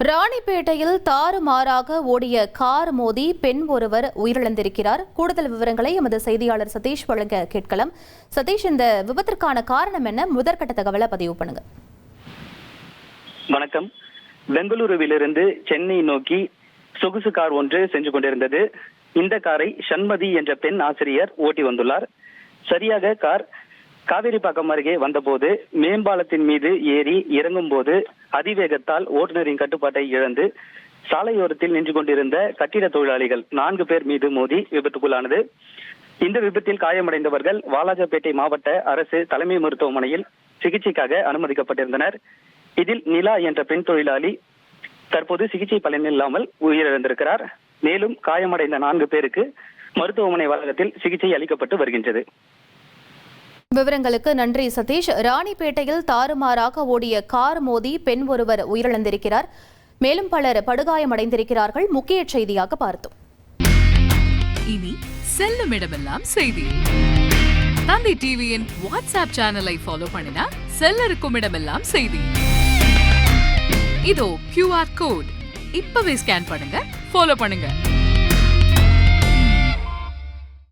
ராணிப்பேட்டையில் தாறுமாறாக ஓடிய கார் மோதி பெண் ஒருவர் உயிரிழந்திருக்கிறார். கூடுதல் விவரங்களை எமது செய்தியாளர் சதீஷ் வழங்க கேட்கலாம். சதீஷ், இந்த விபத்திற்கான காரணம் என்ன? முதற்கட்ட தகவலை பதிவு பண்ணுங்க. வணக்கம். பெங்களூருவிலிருந்து சென்னை நோக்கி சொகுசு கார் ஒன்று சென்று கொண்டிருந்தது. இந்த காரை சண்மதி என்ற பெண் ஆசிரியர் ஓட்டி வந்துள்ளார். சரியாக கார் காவேரிப்பாக்கம் அருகே வந்தபோது மேம்பாலத்தின் மீது ஏறி இறங்கும் போது அதிவேகத்தால் ஓட்டுநரின் கட்டுப்பாட்டை இழந்து சாலையோரத்தில் நின்று கொண்டிருந்த கட்டிட தொழிலாளிகள் 4 பேர் மீது மோதி விபத்துக்குள்ளானது. இந்த விபத்தில் காயமடைந்தவர்கள் வாலாஜாபேட்டை மாவட்ட அரசு தலைமை மருத்துவமனையில் சிகிச்சைக்காக அனுமதிக்கப்பட்டிருந்தனர். இதில் நிலா என்ற பெண் தொழிலாளி தற்போது சிகிச்சை பலனில்லாமல் உயிரிழந்திருக்கிறார். மேலும் காயமடைந்த 4 பேருக்கு மருத்துவமனை வளாகத்தில் சிகிச்சை அளிக்கப்பட்டு வருகின்றது. விவரங்களுக்கு நன்றி சதீஷ். ராணிப்பேட்டையில் தாறுமாறாக ஓடிய கார் மோதி பெண் ஒருவர் உயிரிழந்திருக்கிறார். மேலும் பலர் படுகாயமடைந்திருக்கிறார்கள். முக்கிய செய்தியாக பார்த்தோம். இனி செல்லும் இடமெல்லாம் செய்தி. தந்தை டிவியின் வாட்ஸ்அப் சேனலை ஃபாலோ பண்ணினா செல்ல இருக்கும் இடமெல்லாம் செய்தி. இதோ QR கோட் இப்பவே ஸ்கேன் பண்ணுங்க, ஃபாலோ பண்ணுங்க.